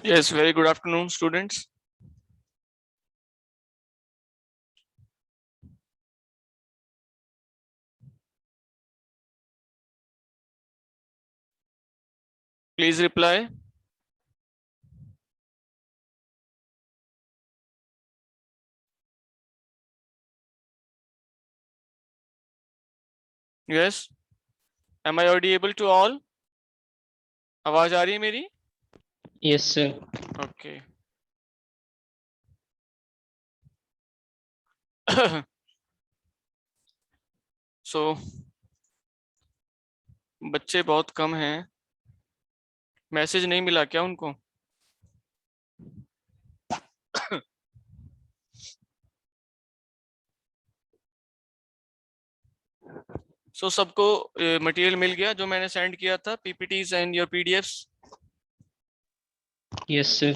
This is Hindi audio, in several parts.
Yes, very good afternoon, students. Please reply. Yes. Am I audible to all? आवाज आ रही है मेरी? Yes, sir. Okay. So बच्चे बहुत कम हैं। मैसेज नहीं मिला क्या उनको? सबको मटेरियल मिल गया जो मैंने सेंड किया था, PPTs and your PDFs? Yes, sir.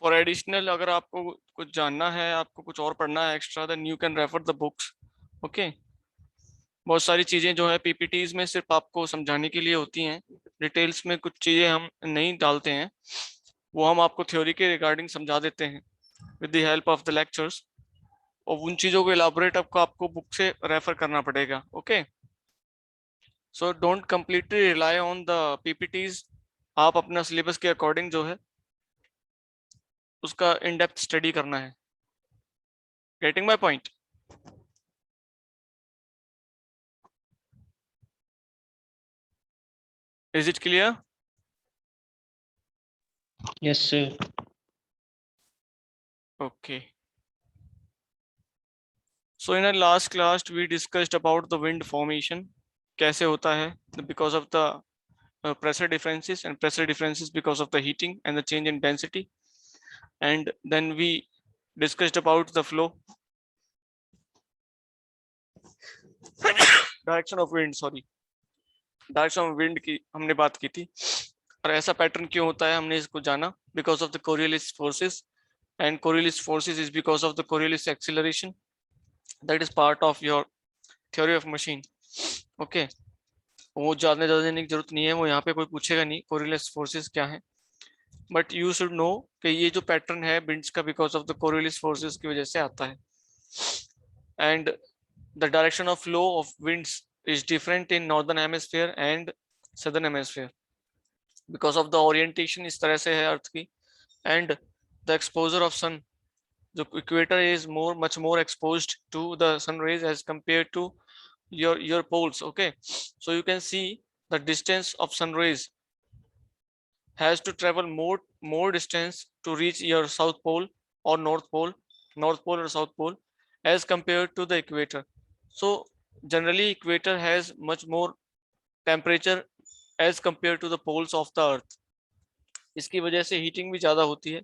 For additional अगर आपको कुछ जानना है, आपको कुछ और पढ़ना है extra, then you can refer the books. Okay. बहुत सारी चीजें जो है पीपीटीज में सिर्फ आपको समझाने के लिए होती हैं, डिटेल्स में कुछ चीजें हम नहीं डालते हैं, वो हम आपको थ्योरी के रिगार्डिंग समझा देते हैं with the help of the lectures, और उन चीजों को इलाबोरेट आपको बुक से रेफर करना पड़ेगा। Okay, so don't completely rely on the PPTs. आप अपना सिलेबस के अकॉर्डिंग जो है उसका इन डेप्थ स्टडी करना है। Getting my point? Is it clear? Yes, sir. Okay. So in our last class we discussed about the wind formation, कैसे होता है, because of the pressure differences, and pressure differences because of the heating and the change in density. And then we discussed about the flow, direction of wind, sorry, direction of wind की हमने बात की थी। और ऐसा पैटर्न क्यों होता है हमने इसको जाना, because of the Coriolis forces, and Coriolis forces is because of the Coriolis acceleration, that is part of your theory of machine. Okay, वो जानने जाने की जरूरत नहीं है, वो यहाँ पे कोई पूछेगा नहीं कोरियोलिस फोर्सेस क्या है, बट यू शुड नो कि ये जो पैटर्न है विंड्स का because of the Coriolis forces की वजह से आता है। And the direction of flow of winds is different in northern hemisphere and southern hemisphere because of the orientation इस तरह से है अर्थ की, and the exposure of sun, जो equator is much more exposed to the sun rays as compared to your poles. Okay, so you can see the distance of sun rays has to travel more distance to reach your south pole or north pole or south pole as compared to the equator. So generally equator has much more temperature as compared to the poles of the earth. इसकी वजह से हीटिंग भी ज्यादा होती है,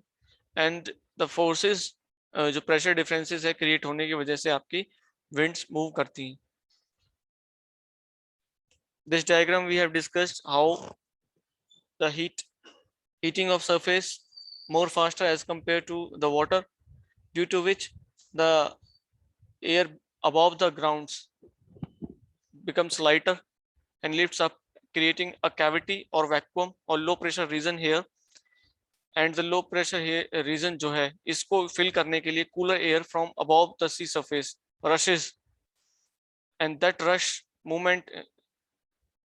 एंड द फोर्सेस जो प्रेशर डिफरेंसेस है क्रिएट होने की वजह से आपकी विंड्स मूव करती हैं। This diagram we have discussed how the heating of surface more faster as compared to the water, due to which the air above the grounds becomes lighter and lifts up, creating a cavity or vacuum or low pressure region here. And the low pressure here region जो है इसको fill करने के लिए cooler air from above the sea surface rushes, and that rush movement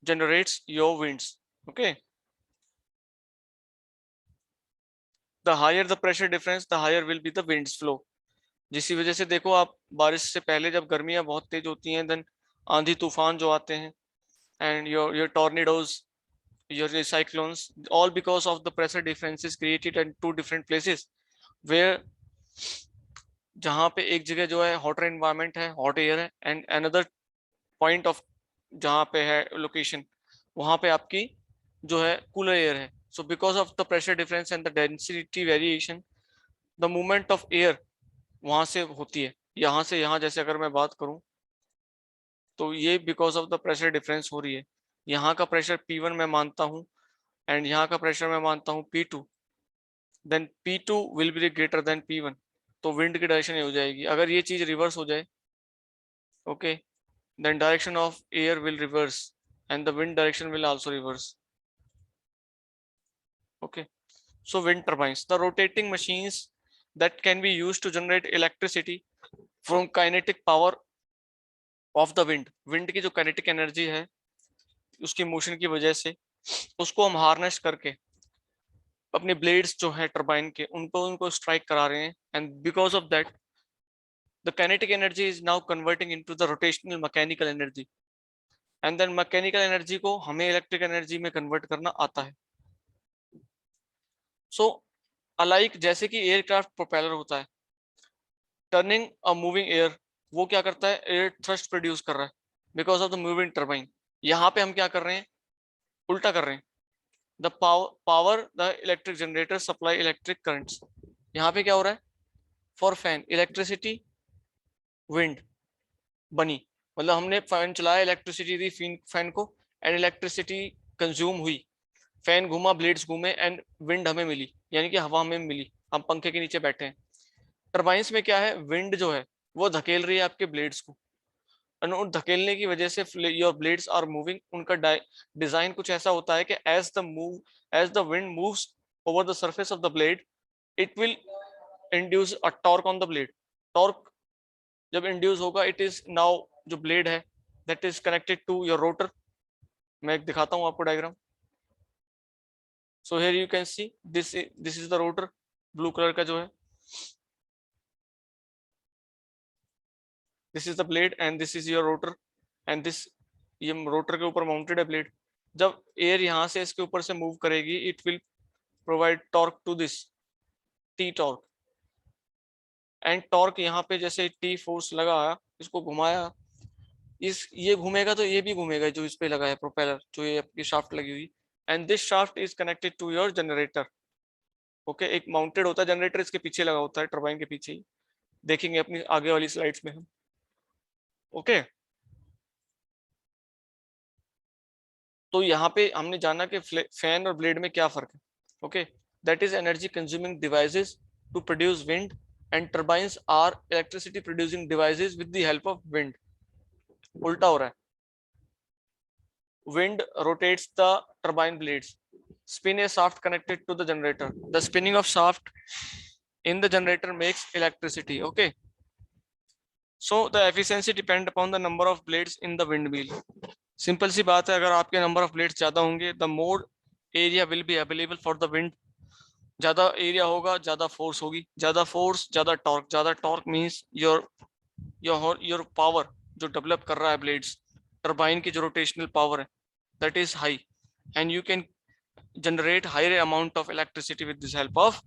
generates your winds. Okay, the higher the pressure difference, the higher will be the winds flow. जिसी वजह से देखो आप, बारिश से पहले जब गर्मियां बहुत तेज होती हैं, देन आंधी तूफान जो आते हैं, and your tornadoes, your cyclones, all because of the pressure differences created at two different places, where जहाँ पे एक जगह जो है हॉटर एनवायरनमेंट है, हॉट एयर है, एंड अनदर पॉइंट ऑफ जहाँ पे है लोकेशन, वहाँ पे आपकी जो है कूलर एयर है। So because of the pressure difference and the density variation, the movement of air वहां से होती है। यहाँ से यहाँ जैसे अगर मैं बात करूं तो ये because of the pressure difference हो रही है। यहाँ का प्रेशर P1 मैं मानता हूँ, एंड यहाँ का प्रेशर मैं मानता हूँ P2, then P2 will be greater than P1, तो विंड की डायरेक्शन ये हो जाएगी। अगर ये चीज रिवर्स हो जाए, okay, then direction of air will reverse and the wind direction will also reverse. Okay, so wind turbines, the rotating machines that can be used to generate electricity from kinetic power of the wind. Wind की जो काइनेटिक एनर्जी है उसकी मोशन की वजह से उसको हम हार्नेस करके अपने ब्लेड्स जो है टरबाइन के उनको स्ट्राइक करा रहे हैं, and because of that the kinetic energy is now converting into the rotational mechanical energy, and then mechanical energy को हमें इलेक्ट्रिक एनर्जी में कन्वर्ट करना आता है। सो अलाइक जैसे कि एयरक्राफ्ट प्रोपेलर होता है, टर्निंग अ मूविंग एयर, वो क्या करता है, एयर थ्रस्ट प्रोड्यूस कर रहा है because of the moving turbine. यहाँ पे हम क्या कर रहे हैं, उल्टा कर रहे हैं। The power the electric generator supply electric currents, यहाँ पे क्या हो रहा है, फॉर फैन इलेक्ट्रिसिटी विंड बनी, मतलब हमने फैन चलाया, इलेक्ट्रिसिटी दी फैन को, एंड इलेक्ट्रिसिटी कंज्यूम हुई, फैन घूमा, ब्लेड्स घूमे, एंड विंड हमें मिली, यानी कि हवा हमें मिली, हम पंखे के नीचे बैठे हैं। टरबाइंस में क्या है, विंड जो है वो धकेल रही है आपके ब्लेड्स को, और धकेलने की वजह से योर ब्लेड्स आर मूविंग। उनका डिजाइन कुछ ऐसा होता है कि as the wind moves over the surface of the blade, it will induce a torque on the blade. Torque जब इंड्यूस होगा, इट इज नाउ जो ब्लेड है that is connected to your rotor. मैं दिखाता हूं आपको diagram. So here you can see this is the rotor, blue colour का जो है, this is the blade and this is your rotor and this, ये रोटर के ऊपर माउंटेड है ब्लेड। जब एयर यहाँ से इसके ऊपर से मूव करेगी, it will provide torque to this, T torque. And torque यहाँ पे जैसे टी फोर्स लगा, इसको घुमाया, इस ये घूमेगा तो ये भी घूमेगा, जो इस पे लगा है प्रोपेलर, जो ये आपकी शाफ्ट लगी हुई। And this shaft is connected to your generator. Okay, एक माउंटेड होता है जनरेटर, इसके पीछे लगा होता है, टरबाइन के पीछे ही, देखेंगे अपनी आगे वाली स्लाइड्स में हम। ओके, तो यहाँ पे हमने जाना कि फैन और ब्लेड में क्या फर्क है। Okay, that is energy consuming devices to produce wind and turbines are electricity producing devices with the help of wind. उल्टा हो रहा है, wind rotates the turbine blades, spin a shaft connected to the generator, the spinning of shaft in the generator makes electricity. Okay, so the efficiency depend upon the number of blades in the windmill. Simple सी बात है, अगर आपके नंबर ऑफ ब्लेड्स ज्यादा होंगे, the more area will be available for the wind. ज्यादा एरिया होगा, ज्यादा फोर्स होगी, ज्यादा फोर्स ज्यादा टॉर्क मींस योर पावर जो डेवलप कर रहा है ब्लेड्स, टरबाइन की जो रोटेशनल पावर है, that is high, and you can generate higher amount of electricity with this help of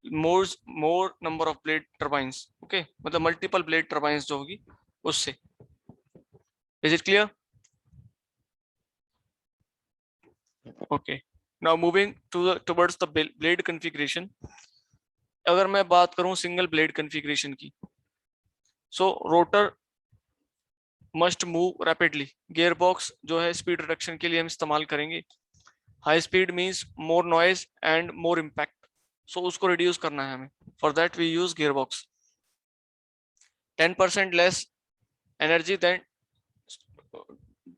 more number of blade turbines. Okay, मतलब multiple blade turbines जो होगी उससे। is it clear? Okay, now moving to towards the blade configuration. अगर मैं बात करूं सिंगल ब्लेड कन्फिग्रेशन की, so rotor must move rapidly. Gear box जो है स्पीड रिडक्शन के लिए हम इस्तेमाल करेंगे। High speed means more noise and more impact, so उसको रिड्यूस करना है हमें, for that we use gear box. 10% less energy than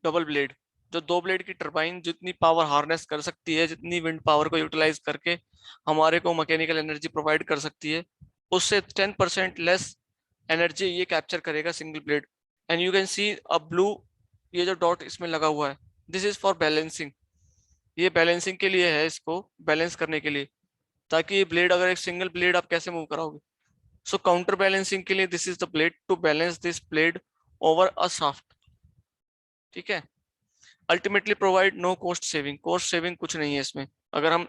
double blade. जो दो ब्लेड की टरबाइन जितनी पावर हार्नेस कर सकती है, जितनी विंड पावर को यूटिलाइज करके हमारे को मैकेनिकल एनर्जी प्रोवाइड कर सकती है, उससे 10% लेस एनर्जी ये कैप्चर करेगा single blade. And you can C a blue, ये जो डॉट इसमें लगा हुआ है, दिस इज फॉर बैलेंसिंग। ये बैलेंसिंग के लिए है, इसको बैलेंस करने के लिए, ताकि ये ब्लेड, अगर एक सिंगल ब्लेड आप कैसे मूव कराओगे, सो काउंटर बैलेंसिंग के लिए this is the blade to balance this blade over a shaft. ठीक है, ultimately provide no cost saving. Cost saving कुछ नहीं है इसमें। अगर हम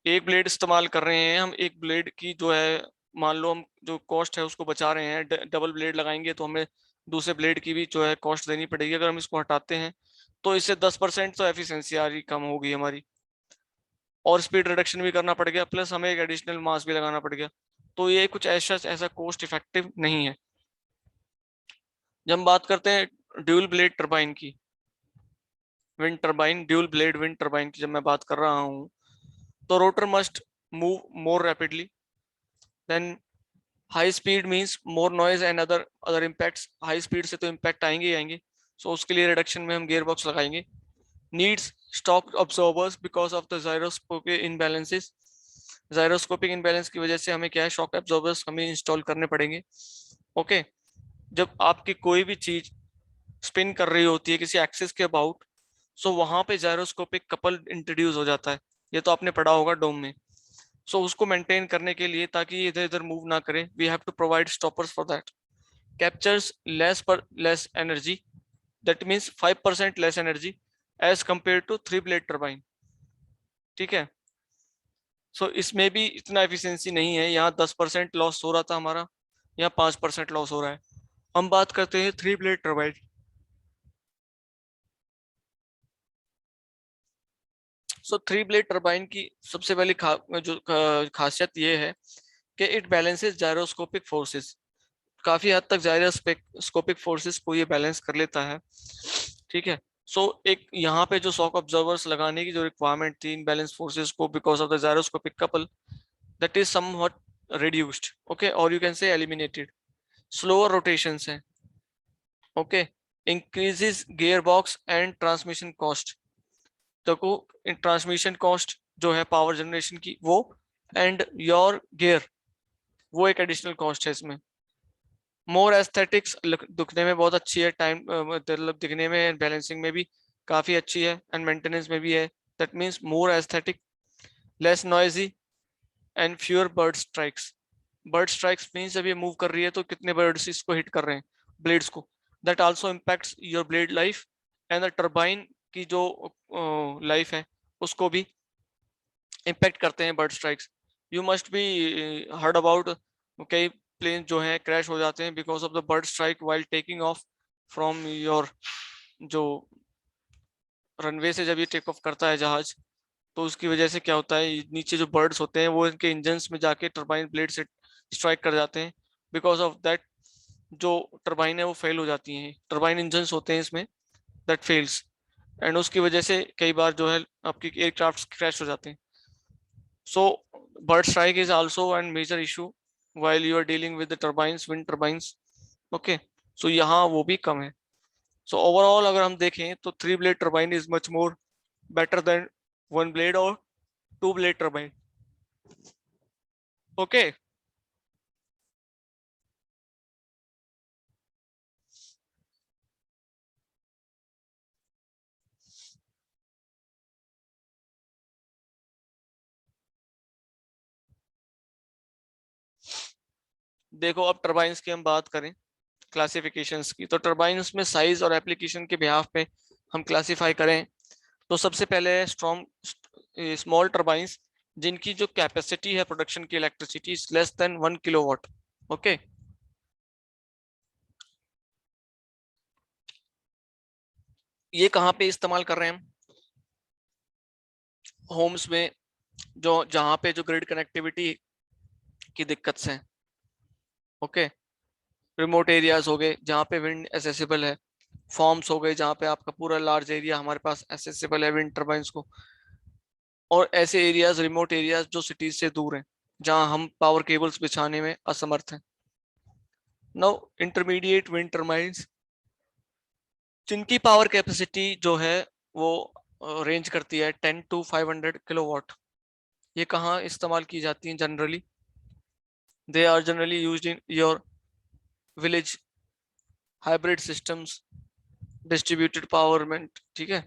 एक ब्लेड इस्तेमाल कर रहे हैं, हम एक ब्लेड की जो है, मान लो हम जो कॉस्ट है उसको बचा रहे हैं, डबल ब्लेड लगाएंगे तो हमें दूसरे ब्लेड की भी जो है कॉस्ट देनी पड़ेगी। अगर हम इसको हटाते हैं तो इससे 10% तो एफिशिएंसी आ रही, कम होगी हमारी, और स्पीड रिडक्शन भी करना पड़ गया, प्लस हमें एक एडिशनल मास भी लगाना पड़ गया। तो ये कुछ ऐसा कॉस्ट इफेक्टिव नहीं है। जब हम बात करते हैं ड्यूल ब्लेड टरबाइन की, wind turbine, dual blade wind turbine की जब मैं बात कर रहा हूँ, तो rotor must move more rapidly than high speed means more noise and other impacts. High speed से तो इम्पैक्ट आएंगे ही आएंगे, सो उसके लिए रिडक्शन में हम गियर बॉक्स लगाएंगे। Needs shock absorbers because of the gyroscopic imbalances. Gyroscopic imbalance की वजह से हमें क्या है, शॉक ऑब्जॉर्बर्स हमें इंस्टॉल करने पड़ेंगे। ओके, जब आपकी कोई भी चीज स्पिन कर रही होती है किसी एक्सिस के अबाउट, सो वहां पे जायरोस्कोपिक कपल इंट्रोड्यूस हो जाता है, ये तो आपने पढ़ा होगा डोम में। सो उसको मेंटेन करने के लिए, ताकि इधर इधर मूव ना करे, we have to provide stoppers for that. Captures less energy, that means 5% less energy as compare to 3 blade turbine. ठीक है, सो इसमें भी इतना एफिशिएंसी नहीं है। यहाँ 10% लॉस हो रहा था हमारा, यहाँ 5% लॉस हो रहा है। हम बात करते हैं 3 ब्लेड टरबाइन। सो 3 ब्लेड टरबाइन की सबसे पहली खासियत ये है कि इट बैलेंसेस जायरोस्कोपिक फोर्सेस। काफी हद तक जायरोस्कोपिक फोर्सेस को ये बैलेंस कर लेता है। ठीक है, सो एक यहाँ पे जो शॉक ऑब्जर्वर्स लगाने की जो रिक्वायरमेंट थी इन बैलेंस फोर्सेस को, because of the gyroscopic couple, that is somewhat reduced. Okay, और you can say eliminated. Slower rotations है। Okay, increases gear box and transmission cost. देखो, ट्रांसमिशन कॉस्ट जो है पावर जनरेशन की वो, एंड योर गियर, वो एक एडिशनल कॉस्ट है इसमें। मोर एस्थेटिक्स, दिखने में बहुत अच्छी है, टाइम मतलब दिखने में, बैलेंसिंग में भी काफी अच्छी है, एंड मेंटेनेंस में भी है। That means more aesthetic, less noisy, and fewer bird strikes. Bird strikes means जब ये मूव कर रही है तो कितने बर्ड्स इसको हिट कर रहे हैं, ब्लेड्स को। That also impacts your blade life and the turbine की जो लाइफ है उसको भी इम्पैक्ट करते हैं bird strikes. You must be heard about, कई प्लेन जो हैं क्रैश हो जाते हैं because of the bird strike while taking of from your, जो रनवे से जब ये टेक ऑफ करता है जहाज, तो उसकी वजह से क्या होता है, नीचे जो बर्ड्स होते हैं वो इनके इंजन्स में जाके टरबाइन ब्लेड से स्ट्राइक कर जाते हैं। बिकॉज ऑफ दैट जो टरबाइन है वो फेल हो जाती है, टरबाइन इंजन्स होते हैं इसमें, दैट फेल्स, एंड उसकी वजह से कई बार जो है आपकी एयरक्राफ्ट क्रैश हो जाते हैं। So bird strike is also an major issue while you are dealing with the turbines, wind turbines. Okay, so यहाँ वो भी कम है। So overall अगर हम देखें तो 3 blade turbine is much more better than 1 blade or 2 blade turbine. Okay. देखो अब टर्बाइंस की हम बात करें, क्लासिफिकेशंस की, तो टर्बाइंस में साइज और एप्लीकेशन के बिहाफ पे हम क्लासिफाई करें तो सबसे पहले है स्ट्रॉन्ग स्मॉल टर्बाइंस जिनकी जो कैपेसिटी है प्रोडक्शन की electricity is less than 1 kilowatt. Okay, ये कहाँ पे इस्तेमाल कर रहे हैं हम, होम्स में, जो जहाँ पे जो ग्रिड कनेक्टिविटी की दिक्कत से। ओके, रिमोट एरियाज हो गए जहाँ पे विंड एसेसिबल है, फॉर्म्स हो गए जहाँ पे आपका पूरा लार्ज एरिया हमारे पास एसेसिबल है विंड टर्बाइंस को, और ऐसे एरियाज, रिमोट एरियाज जो सिटीज से दूर हैं, जहाँ हम पावर केबल्स बिछाने में असमर्थ हैं। नाउ इंटरमीडिएट विंड टर्बाइंस जिनकी पावर कैपेसिटी जो है वो रेंज करती है 10 to 500 किलोवाट। ये कहाँ इस्तेमाल की जाती हैं generally, they are generally used in your village hybrid systems, distributed powerment. ठीक है,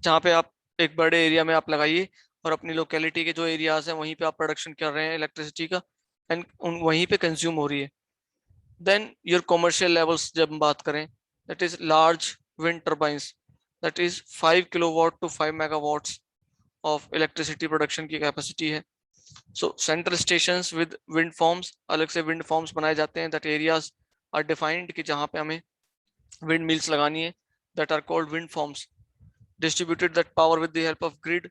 जहाँ पे आप एक बड़े एरिया में आप लगाइए और अपनी लोकेलिटी के जो एरियाज हैं वहीं पे आप प्रोडक्शन कर रहे हैं इलेक्ट्रिसिटी का, एंड वहीं पे कंज्यूम हो रही है। देन योर कमर्शियल लेवल्स जब हम बात करें, that is large wind turbines, that is 5 kilowatt to 5 megawatts of electricity production की कैपेसिटी है। सो central station with wind farms, अलग से विंड फॉर्म्स बनाए जाते हैं, दैट एरियाज आर डिफाइंड कि जहाँ पे हमें विंड मिल्स लगानी है, that are called wind farms. Distributed that power with the help of grid.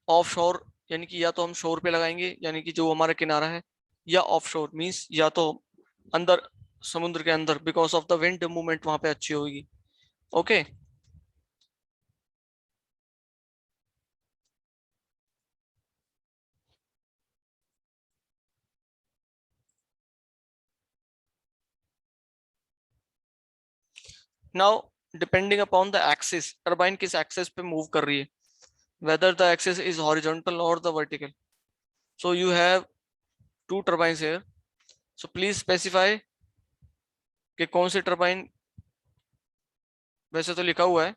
Offshore यानी कि या तो हम शोर पे लगाएंगे यानी कि जो हमारा किनारा है, या ऑफ शोर मीन्स या तो अंदर, समुद्र के अंदर, because of the wind movement वहां पे अच्छी होगी। Okay, now depending upon the axis, turbine किस एक्सिस पे मूव कर रही है, whether the axis is horizontal or the vertical. So you have two turbines here. So please specify कि कौन सी टर्बाइन, वैसे तो लिखा हुआ है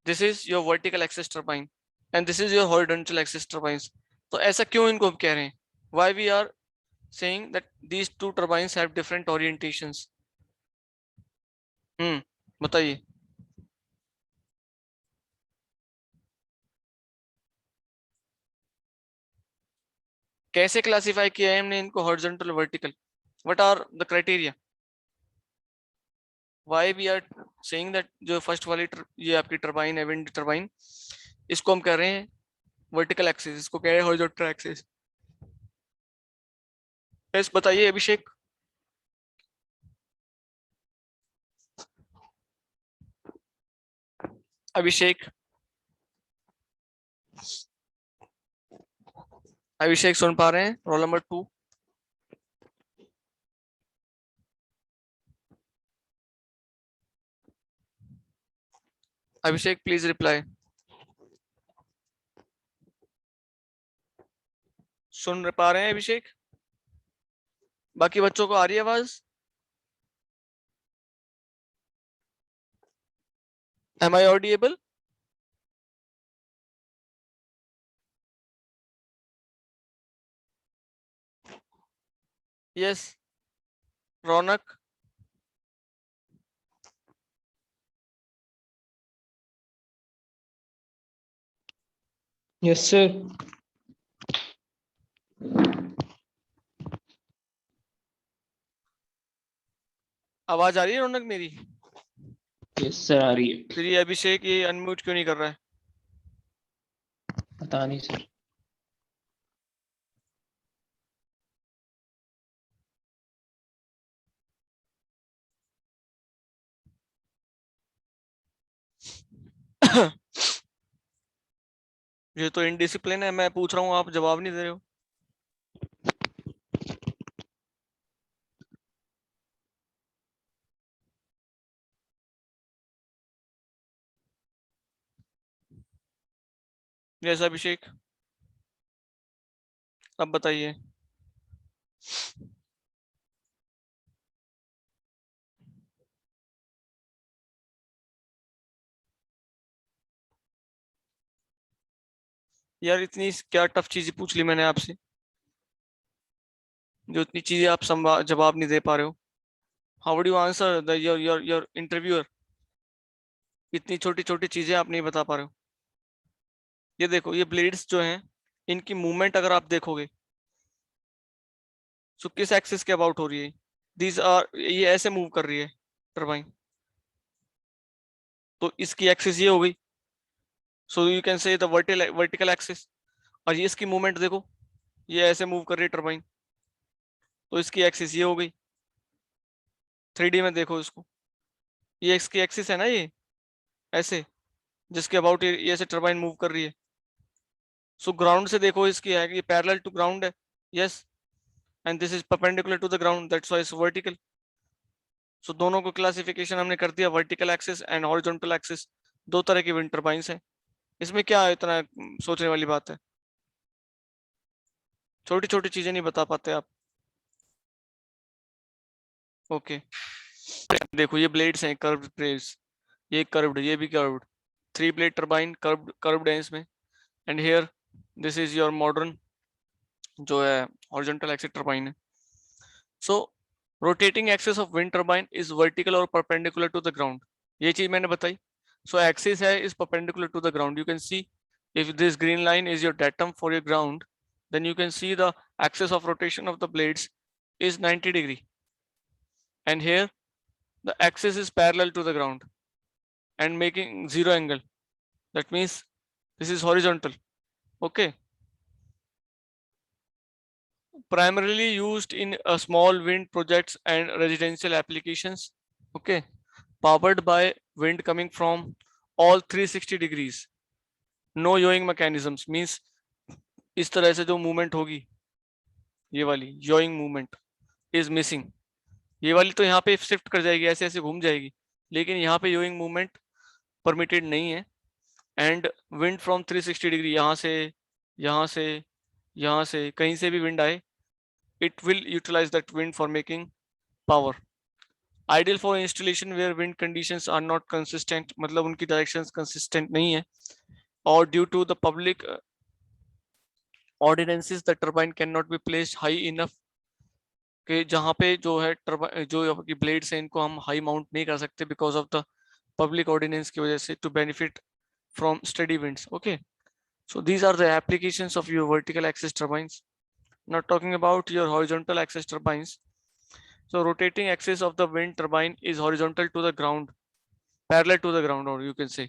this is your vertical axis turbine and this is your horizontal axis turbines. तो ऐसा क्यों इनको कह रहे हैं, why we are saying that these two turbines have different orientations. बताइए। कैसे क्लासिफाई किया है हमने इनको horizontal vertical, what are the criteria, why we are saying that जो फर्स्ट वाली ये आपकी टर्बाइन है विंड टर्बाइन, इसको हम कह रहे हैं वर्टिकल एक्सिस, इसको कह रहे हैं हॉरिजॉन्टल एक्सिस। बस बताइए अभिषेक। अभिषेक, अभिषेक सुन पा रहे हैं, roll number 2। Abhishek please reply. सुन पा रहे हैं अभिषेक, बाकी बच्चों को आ रही है आवाज, am I audible? Yes Raunak. Yes sir. आवाज आ रही है रौनक मेरी? यस सर आ रही है। फिर ये अभिषेक ये अनम्यूट क्यों नहीं कर रहा है? पता नहीं सर। ये तो इनडिसिप्लिन है, मैं पूछ रहा हूँ आप जवाब नहीं दे रहे हो। यस अभिषेक, अब बताइए। यार इतनी क्या टफ चीजें पूछ ली मैंने आपसे, जो इतनी चीजें आप जवाब नहीं दे पा रहे हो। How would you answer the your interviewer? इतनी छोटी छोटी चीजें आप नहीं बता पा रहे हो। ये देखो ये ब्लेड्स जो हैं, इनकी मूवमेंट अगर आप देखोगे तो किस एक्सिस के अबाउट हो रही है? दीज आर, ये ऐसे मूव कर रही है टरबाइन, तो इसकी एक्सिस ये हो गई। सो यू कैन से द वर्टिकल एक्सिस। और ये इसकी मूवमेंट देखो, ये ऐसे मूव कर रही है टरबाइन, तो इसकी एक्सिस ये हो गई। 3D में देखो इसको, ये इसकी एक्सिस है ना, ये ऐसे, जिसके अबाउट ये ऐसे टरबाइन मूव कर रही है। सो ग्राउंड से देखो इसकी है, ये पैरेलल टू ग्राउंड है। Yes, and this is perpendicular to the ground, that's why it's vertical. So दोनों को क्लासिफिकेशन हमने कर दिया, vertical axis and horizontal axis. दो तरह की विंड टरबाइंस हैं, इसमें क्या इतना सोचने वाली बात है? छोटी छोटी चीजें नहीं बता पाते आप। ओके देखो ये ब्लेड्स हैं, कर्व्ड ब्लेड्स, ये कर्व्ड, ये भी curved. 3 blade turbine curved, curved है इसमें। And here this is your modern जो है हॉरिजॉन्टल एक्सिस टरबाइन है। So rotating axis of wind turbine is vertical और परपेंडिकुलर टू द ग्राउंड, ये चीज मैंने बताई। सो एक्सिस है is perpendicular to the ground, you can see if this green line is your datum for your ground, then you can see the axis of rotation of the blades is 90 degree, and here the axis is parallel to the ground and making zero angle, that means this is horizontal. Okay, primarily used in small wind projects and residential applications. Okay, powered by wind coming from all 360 degrees, no yawing mechanisms, means इस तरह से जो मूवमेंट होगी, ये वाली yawing मूवमेंट इज मिसिंग। ये वाली तो यहाँ पे शिफ्ट कर जाएगी, ऐसे ऐसे घूम जाएगी, लेकिन यहाँ पे yawing मूवमेंट परमिटेड नहीं है। एंड विंड फ्रॉम 360 डिग्री, यहाँ से, यहाँ से, यहाँ से कहीं से भी विंड आए, it will utilize that wind for making power. Ideal for installation where wind conditions are not consistent, मतलब उनकी directions consistent नहीं है, or due to the public ordinances the turbine cannot be placed high enough, कि जहाँ पे जो है टर्बाइन जो आपकी ब्लेड्स हैं इनको हम हाई माउंट नहीं कर सकते because of the public ordinance की वजह से, to benefit from steady winds. Okay, so these are the applications of your vertical axis turbines. Not talking about your horizontal axis turbines. So rotating axis of the wind turbine is horizontal to the ground, parallel to the ground, or you can say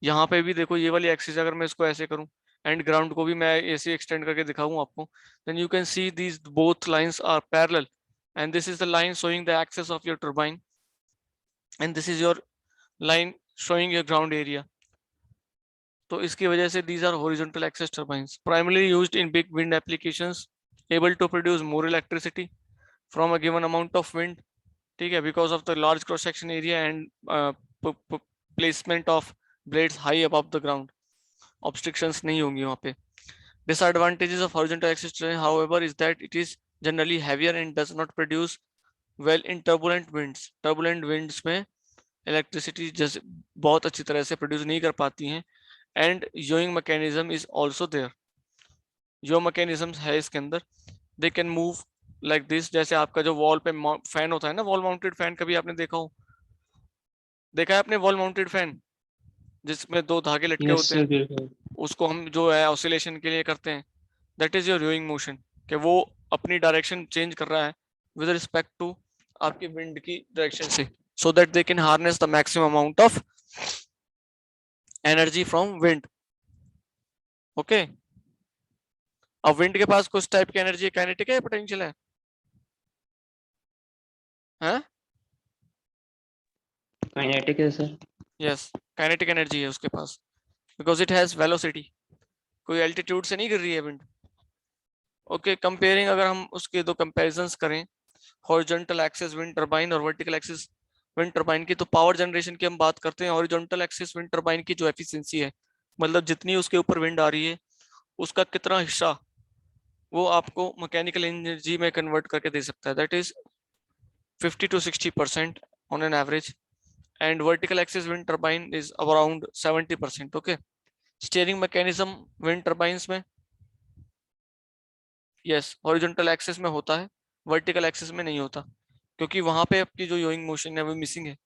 यहाँ पे भी देखो ये वाली एक्सिस अगर मैं इसको ऐसे करूं एंड ग्राउंड को भी मैं ऐसे एक्सटेंड करके दिखाऊं आपको, then you can see these both lines are parallel, and this is the line showing the axis of your turbine, and this is your line showing your ground area. तो इसकी वजह से these are horizontal axis turbines primarily used in big wind applications, able to produce more electricity from a given amount of wind, ठीक है, because of the large cross section area and placement of blades high above the ground, obstructions नहीं होंगी वहाँ पे। Disadvantages of horizontal axis turbine, however, is that it is generally heavier and does not produce well in turbulent winds. Turbulent winds में इलेक्ट्रिसिटी जैसे बहुत अच्छी तरह से प्रोड्यूस नहीं कर पाती हैं। And yawing mechanism is also there, yaw mechanism है इसके अंदर, they can move like this, जैसे आपका जो वॉल पे फैन होता है ना, वॉल माउंटेड फैन, कभी आपने देखा हो, देखा है आपने वॉल माउंटेड फैन जिसमें दो धागे लटके Yes, होते sir. हैं, बिल्कुल. उसको हम जो है ऑसिलेशन के लिए करते हैं, that is your rowing motion, कि वो अपनी डायरेक्शन चेंज कर रहा है विद रिस्पेक्ट टू आपकी विंड की डायरेक्शन से, so that they can harness the maximum amount of energy from wind. Okay, अब विंड के पास कुछ टाइप की एनर्जी, काइनेटिक है, पोटेंशियल है, हैं? Kinetic है sir. यस, काइनेटिक एनर्जी है उसके पास, बिकॉज इट हैज वेलोसिटी, कोई एल्टीट्यूड से नहीं गिर रही है विंड। ओके, कंपेयरिंग, अगर हम उसके दो कंपैरिजंस करें, हॉरिजॉन्टल एक्सिस विंड टरबाइन और वर्टिकल एक्सिस विंड टरबाइन की, तो पावर जनरेशन की हम बात करते हैं, हॉरिजॉन्टल एक्सिस विंड टरबाइन की जो एफिशिएंसी है, मतलब जितनी उसके ऊपर विंड आ रही है उसका कितना हिस्सा वो आपको मैकेनिकल एनर्जी में कन्वर्ट करके दे सकता है, that is 50 to 60% on an average, and vertical axis wind turbine is around 70%. Okay, steering mechanism wind turbines में, yes, horizontal axis में होता है, vertical axis में नहीं होता, क्योंकि वहां पे आपकी जो योइंग मोशन है वो मिसिंग है,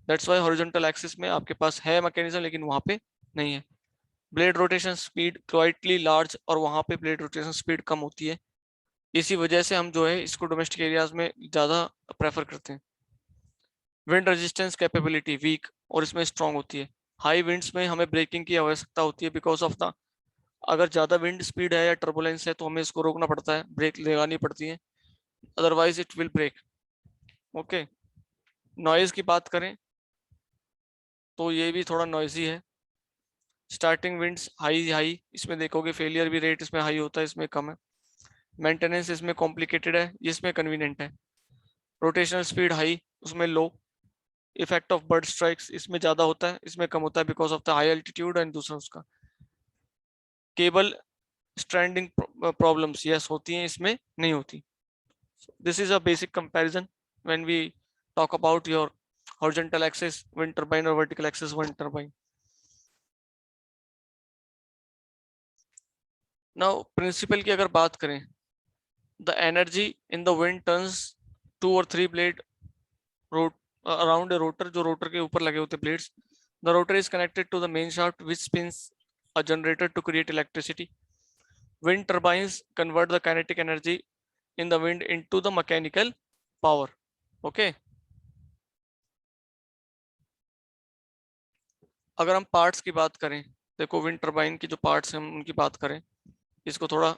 दैट्स वाई हॉरिजॉन्टल एक्सिस में आपके पास है मैकेनिज्म लेकिन वहां पे नहीं है। Blade rotation speed quietly large, और वहां पे ब्लेड रोटेशन स्पीड कम होती है, इसी वजह से हम जो है इसको डोमेस्टिक एरियाज में ज्यादा प्रेफर करते हैं। विंड रेजिस्टेंस कैपेबिलिटी वीक और इसमें स्ट्रांग होती है, हाई विंड्स में हमें ब्रेकिंग की आवश्यकता होती है बिकॉज ऑफ द, अगर ज्यादा विंड स्पीड है या टर्बुलेंस है तो हमें इसको रोकना पड़ता है, ब्रेक लगानी पड़ती है, otherwise it will break. Okay, noise की बात करें तो ये भी थोड़ा नॉइजी है, स्टार्टिंग विंड्स हाई हाई, इसमें देखोगे फेलियर भी रेट इसमें हाई होता है, इसमें कम है, मेंटेनेंस इसमें कॉम्प्लिकेटेड है, इसमें कन्वीनियंट है, रोटेशनल स्पीड हाई, उसमें लो, इफेक्ट ऑफ बर्ड स्ट्राइक्स इसमें ज्यादा होता है, इसमें कम होता है because of the high altitude, and दूसरा उसका केबल स्ट्रैंडिंग प्रॉब्लम्स यस होती हैं, इसमें नहीं होती। This is a basic comparison when we talk about your horizontal axis wind turbine और vertical axis wind turbine. Now principle की अगर बात करें, the energy in the wind turns 2 or 3 blade rotate around a rotor, जो रोटर के ऊपर लगे होते blades, the rotor is connected to the main shaft which spins a generator to create electricity. Wind turbines convert the kinetic energy in the wind into the mechanical power. Okay, अगर हम पार्ट्स की बात करें, देखो विंड टरबाइन की जो पार्ट्स हैं हम उनकी बात करें, इसको थोड़ा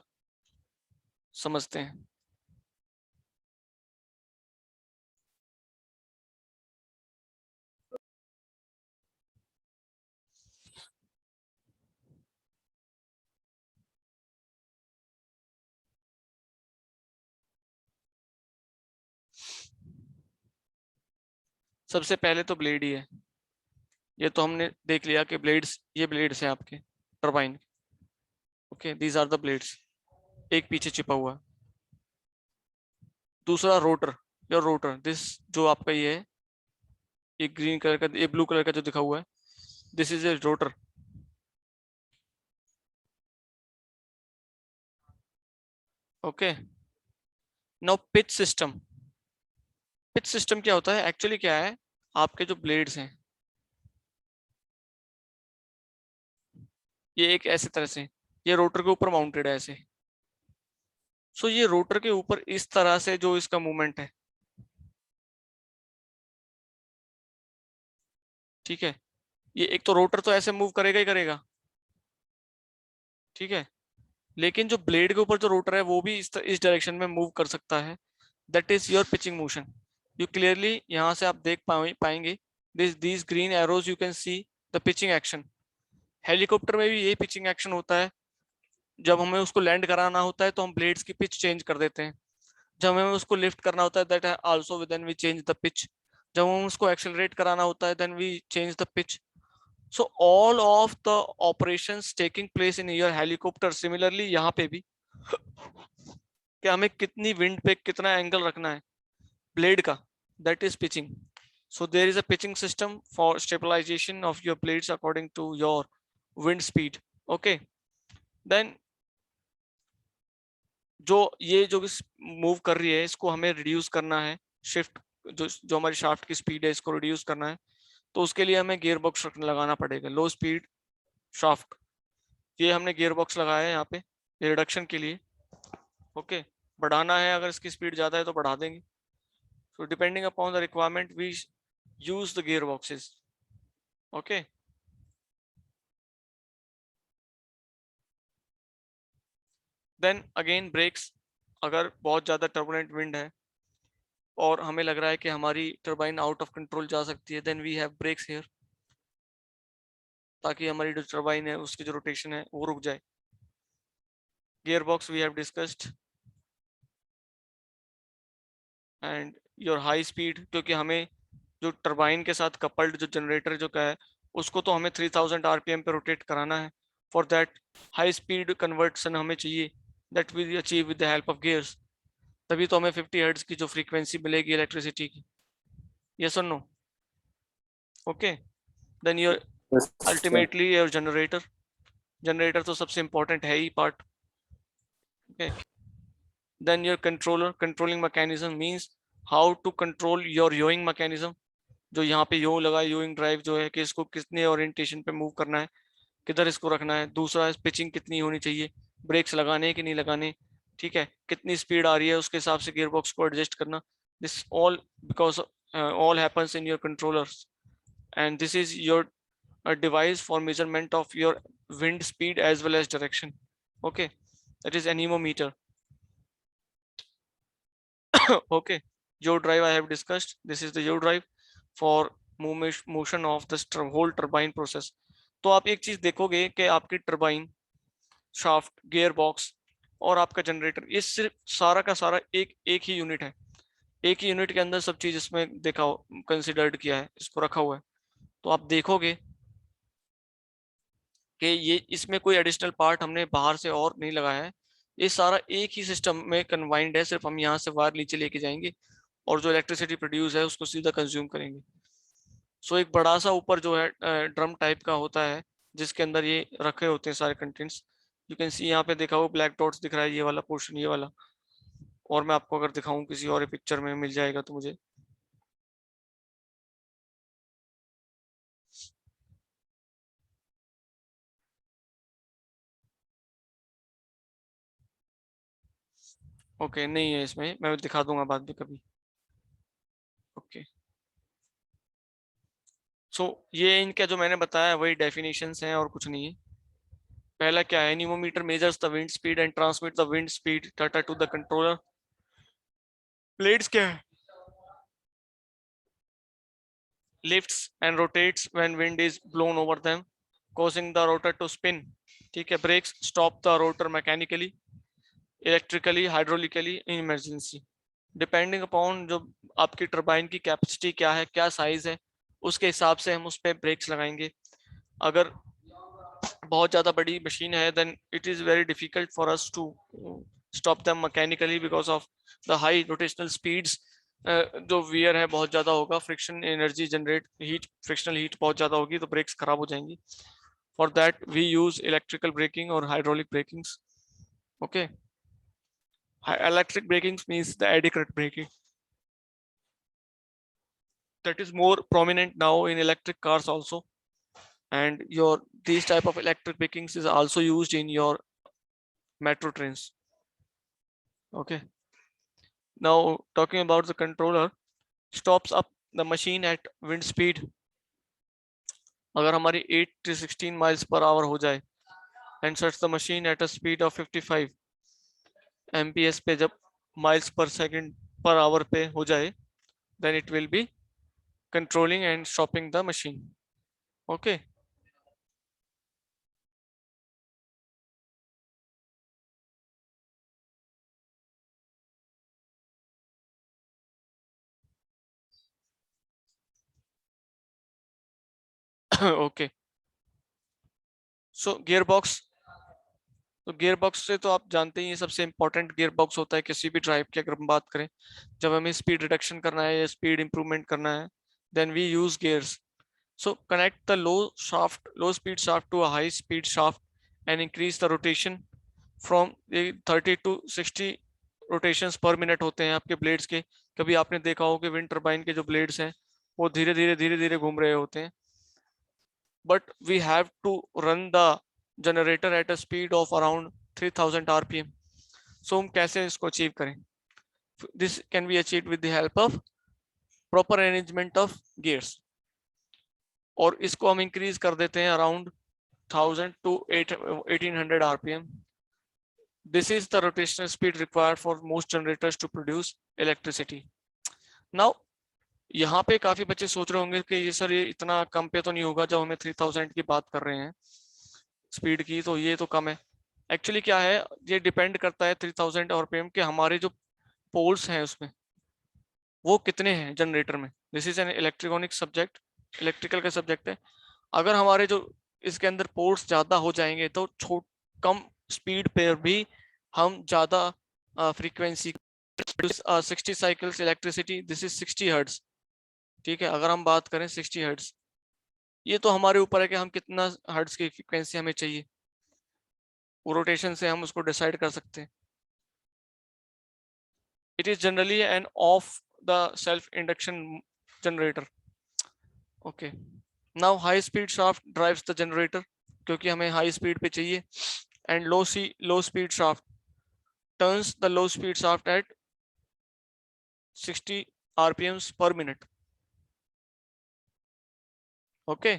समझते हैं। सबसे पहले तो ब्लेड ही है, ये तो हमने देख लिया कि ब्लेड्स, ये ब्लेड्स हैं आपके turbine. Okay, these are the blades, एक पीछे छिपा हुआ। दूसरा रोटर, योर रोटर, दिस जो आपका ये है, ये ग्रीन कलर का, ये ब्लू कलर का जो दिखा हुआ है, this is a rotor. Okay, now pitch system, pitch system क्या होता है, एक्चुअली क्या है, आपके जो ब्लेड्स हैं ये एक ऐसे तरह से, ये रोटर के ऊपर माउंटेड है ऐसे, सो ये रोटर के ऊपर इस तरह से जो इसका मूवमेंट है, ठीक है, ये एक तो रोटर तो ऐसे मूव करेगा ही करेगा, ठीक है, लेकिन जो ब्लेड के ऊपर जो रोटर है वो भी इस डायरेक्शन में मूव कर सकता है, that is your pitching motion. You clearly यहाँ से आप देख पाएंगे, this green arrows you can see the pitching action. Helicopter में भी यही पिचिंग एक्शन होता है, जब हमें उसको लैंड कराना होता है तो हम ब्लेड्स की पिच चेंज कर देते हैं, जब हमें उसको लिफ्ट करना होता है that also then we change the pitch, जब हम उसको एक्सेलरेट कराना होता है then we change the pitch. So all of the operations taking place in your helicopter, similarly यहाँ पे भी कि हमें कितनी विंड पे कितना एंगल रखना है ब्लेड का, that is pitching. So there is a pitching system for stabilization of your blades according to your wind speed. Okay, then जो ये जो मूव कर रही है इसको हमें रिड्यूस करना है, शिफ्ट जो हमारी शाफ्ट की स्पीड है इसको रिड्यूस करना है, तो उसके लिए हमें गियर बॉक्स लगाना पड़ेगा, लो स्पीड शाफ्ट। ये हमने गियर बॉक्स लगाया है यहाँ पे रिडक्शन के लिए। ओके, बढ़ाना है अगर इसकी स्पीड ज्यादा है तो बढ़ा देंगे। So depending upon the requirement we use the gear boxes. Okay, then again brakes. अगर बहुत ज्यादा टर्बुलेंट विंड है और हमें लग रहा है कि हमारी टरबाइन आउट ऑफ कंट्रोल जा सकती है, then we have brakes here, ताकि हमारी जो टरबाइन है उसकी जो रोटेशन है वो रुक जाए। Gear box we have discussed, and your high speed, क्योंकि हमें जो टरबाइन के साथ कपल्ड जो जनरेटर जो का है उसको तो हमें 3000 आरपीएम पे रोटेट कराना है। For that high speed conversion हमें चाहिए, that we achieve with the help of gears. तभी तो हमें 50 हर्ट्ज की जो फ्रीक्वेंसी मिलेगी इलेक्ट्रिसिटी की। यस और no? Okay, then your Yes, sir. Ultimately your generator. Generator तो सबसे इंपॉर्टेंट है ही part. Okay, then your controller. Controlling mechanism means how to control your yawing mechanism. जो यहाँ पे यो लगा, योइंग ड्राइव जो है कि इसको कितने ओरिएंटेशन पे मूव करना है, किधर इसको रखना है। दूसरा पिचिंग कितनी होनी चाहिए, ब्रेक्स लगाने कि नहीं लगाने, ठीक है, कितनी स्पीड आ रही है उसके हिसाब से गियर बॉक्स को एडजस्ट करना। This all because all happens in your controllers, and this is your device for measurement of your wind speed as well as direction. Okay, that is anemometer. okay, yaw drive I have discussed. This is the yaw drive for motion of the whole turbine process. तो आप एक चीज देखोगे कि आपकी टरबाइन, शाफ्ट, गियर बॉक्स और आपका जनरेटर, ये सिर्फ सारा का सारा एक ही यूनिट है। एक ही यूनिट के अंदर सब चीज इसमें देखा कंसिडर्ड किया है, इसको रखा हुआ है। तो आप देखोगे कि ये इसमें कोई एडिशनल पार्ट हमने बाहर से और नहीं लगाया है, ये सारा एक ही सिस्टम में कन्वाइंड है। सिर्फ हम यहाँ से वायर नीचे लेके जाएंगे और जो इलेक्ट्रिसिटी प्रोड्यूस है उसको सीधा कंज्यूम करेंगे। सो एक बड़ा सा ऊपर जो है ड्रम टाइप का होता है जिसके अंदर ये रखे होते हैं सारे कंटेंट्स। यू कैन सी यहाँ पे देखा हो ब्लैक डॉट्स दिख रहा है, ये वाला पोर्शन, ये वाला। और मैं आपको अगर दिखाऊं किसी और पिक्चर में मिल जाएगा तो मुझे। ओके, नहीं है इसमें, मैं दिखा दूंगा बाद में कभी। ओके, सो ये इनका जो मैंने बताया वही डेफिनेशंस हैं और कुछ नहीं है। पहला क्या है, anemometer measures the wind speed and transmit the wind speed data to the controller. Blades क्या है, lifts and rotates when wind is blown over them, causing the rotor to spin. ठीक है, brakes stop the rotor mechanically, electrically, hydraulically in emergency. Depending upon जो आपकी टरबाइन की कैपेसिटी क्या है, क्या साइज है, उसके हिसाब से हम उस पर ब्रेक्स लगाएंगे। अगर बहुत ज़्यादा बड़ी मशीन है then it is very difficult for us to stop them mechanically because of the high rotational speeds. जो वियर है बहुत ज़्यादा होगा, friction energy generate, heat, frictional heat बहुत ज़्यादा होगी तो ब्रेक्स खराब हो जाएंगी। For that we use electrical braking और hydraulic brakings. Okay, electric braking means the eddy current braking, that is more prominent now in electric cars also, and your these type of electric brakings is also used in your metro trains. Okay, now talking about the controller, stops up the machine at wind speed. अगर हमारी 8 to 16 miles per hour हो जाए and sets the machine at a speed of 55 mph पे, जब miles per second per hour पे हो जाए, then it will be controlling and stopping the machine. Okay, okay, so gear box. तो गियर बॉक्स से तो आप जानते ही हैं सबसे इंपॉर्टेंट गियर बॉक्स होता है किसी भी ड्राइव की। अगर हम बात करें, जब हमें स्पीड रिडक्शन करना है या स्पीड इंप्रूवमेंट करना है, then we use gears. So connect the low speed shaft to a high speed shaft and increase the rotation from 30 to 60 rotations पर मिनट होते हैं आपके ब्लेड्स के। कभी आपने देखा हो कि विंड टर्बाइन के जो ब्लेड्स हैं वो धीरे धीरे घूम रहे होते हैं, but we have to run the generator at a speed of around 3000 RPM। So हम कैसे इसको अचीव करें? This can be achieve with the help of proper arrangement of gears, और इसको हम इंक्रीज कर देते हैं around 1000 to 1800 RPM। This is the rotational speed required for most generators to produce electricity. Now, यहाँ पे काफी बच्चे सोच रहे होंगे कि ये सर ये इतना कम पे तो नहीं होगा, जब हमें 3000 की बात कर रहे हैं स्पीड की, तो ये तो कम है। एक्चुअली क्या है, ये डिपेंड करता है 3000 RPM के हमारे जो पोल्स हैं उसमें वो कितने हैं जनरेटर में। This is an electronic subject, electrical का सब्जेक्ट है। अगर हमारे जो इसके अंदर पोल्स ज्यादा हो जाएंगे तो कम स्पीड पर भी हम ज्यादा frequency 60 cycles electricity, this is 60 hertz. ठीक है, अगर हम बात करें 60 हर्ट्ज, ये तो हमारे ऊपर है कि हम कितना हर्ट्ज की फ्रीक्वेंसी हमें चाहिए, वो रोटेशन से हम उसको डिसाइड कर सकते हैं। It is generally an of the self induction generator. Okay, now high speed shaft drives the generator, क्योंकि हमें हाई स्पीड पे चाहिए, and low speed shaft turns the low speed shaft at 60 RPMs per minute. Okay.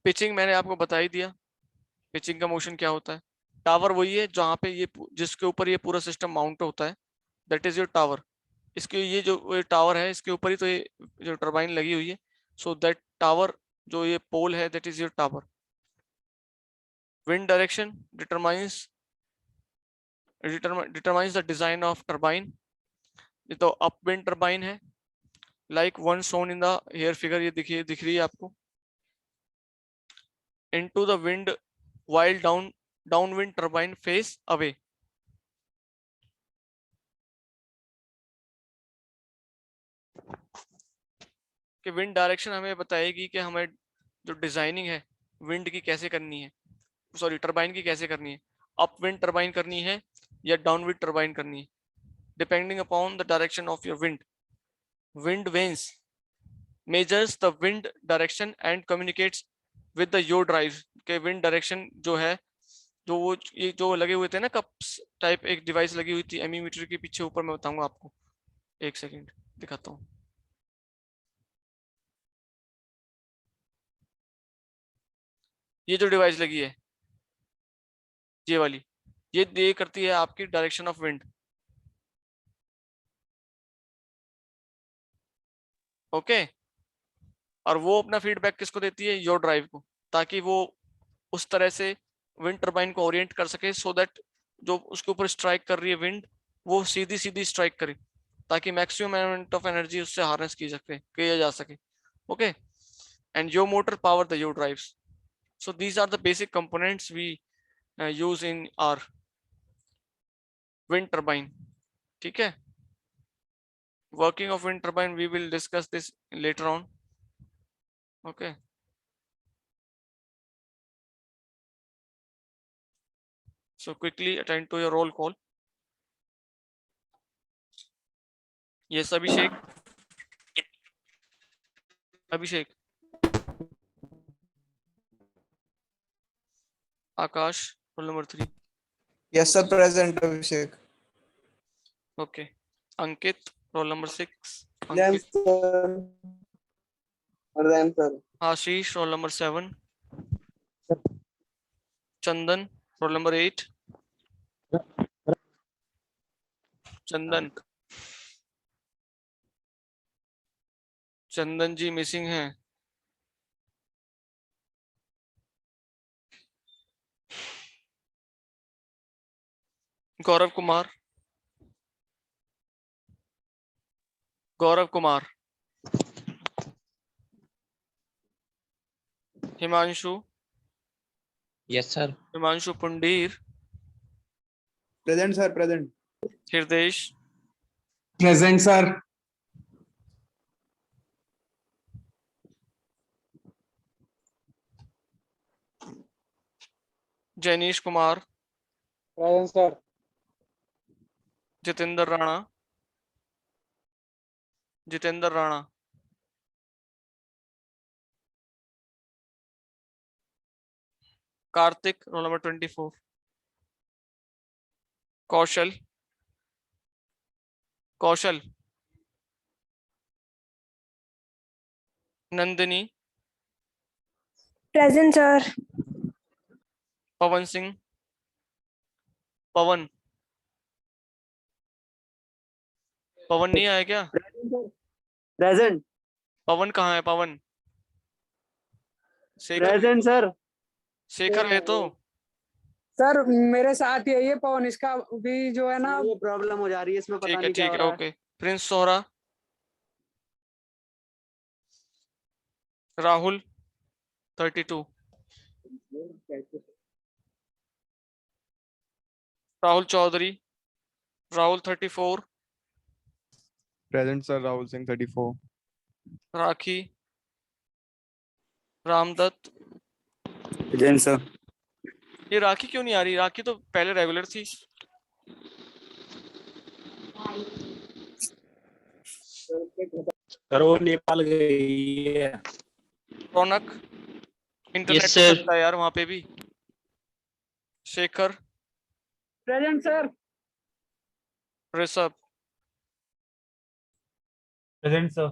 Pitching मैंने आपको बता ही दिया, पिचिंग का मोशन क्या होता है। टावर वही है जहां पे ये जिसके ऊपर ये पूरा सिस्टम माउंट होता है, दैट इज योर टावर। इसके ये जो टावर है इसके ऊपर ही तो ये जो टर्बाइन लगी हुई है, सो दैट टावर जो ये पोल है that is your tower. Wind direction determines the design of turbine. ये तो अप विंड टर्बाइन है, like one shown in the here figure, ये दिख रही है आपको। into the wind while downwind turbine face away। कि विंड डायरेक्शन हमें बताएगी कि हमें जो डिजाइनिंग है विंड की कैसे करनी है, सॉरी टरबाइन की कैसे करनी है, अप विंड टरबाइन करनी है या डाउन विंड टरबाइन करनी है, depending upon the direction of your wind. Wind veins measures the wind direction and communicates with the your drive. के विंड डायरेक्शन जो है, जो वो ये जो लगे हुए थे ना कप्स टाइप, एक डिवाइस लगी हुई थी एमीमीटर के पीछे ऊपर, मैं बताऊंगा आपको, एक सेकंड दिखाता हूँ। ये जो डिवाइस लगी है ये वाली, ये करती है आपकी डायरेक्शन ऑफ विंड। ओके, और वो अपना फीडबैक किसको देती है, योर ड्राइव को, ताकि वो उस तरह से विंड टर्बाइन को ओरिएंट कर सके, सो दैट जो उसके ऊपर स्ट्राइक कर रही है विंड वो सीधी सीधी स्ट्राइक करे, ताकि मैक्सिमम अमाउंट ऑफ एनर्जी उससे हार्नेस किया जा सके। Okay, and your motor power the your drives. So these are the basic components we use in our wind turbine. ठीक है, working of wind turbine we will discuss this later on। okay, so quickly attend to your roll call। yes, Abhishek, Akash roll number 3। Yes, sir. Present, Abhishek. okay, Ankit roll number 6। Yes, sir. Present, sir. Ashish roll number 7। Chandan roll number 8। Chandan ji missing है। Gaurav Kumar, Himanshu, Yes, sir. Himanshu Pundir, Present, sir. Present. Hridesh, Present, sir. Jainish Kumar, present sir. Jitendra Rana, Jitendra Rana, Kartik, roll number 24, Kaushal, Kaushal, Nandini, present sir. Pawan Singh, Pawan, Pawan नहीं आया क्या? प्रेजेंट। पवन कहाँ है? पवन, शेखर है प्रेजेंट तो, सर। शेखर है तो। सर मेरे साथ यही है पवन, इसका भी जो है ना ये प्रॉब्लम हो जा रही है इसमें, पता ठीक है नहीं क्या ठीक हो है, रहा है। Okay. Prince Sohra, Rahul 32, Rahul Chaudhary, Rahul 34, Present sir, Rahul Singh 34. Rakhi, Ramdatt. Present sir. ये राखी क्यों नहीं आ रही? राखी तो पहले रेगुलर थी। सर वो नेपाल गई है। रौनक, इंटरनेट Yes, तो sir. चलता है यार वहां पे भी। Shekhar, present sir. Rishabh, present sir.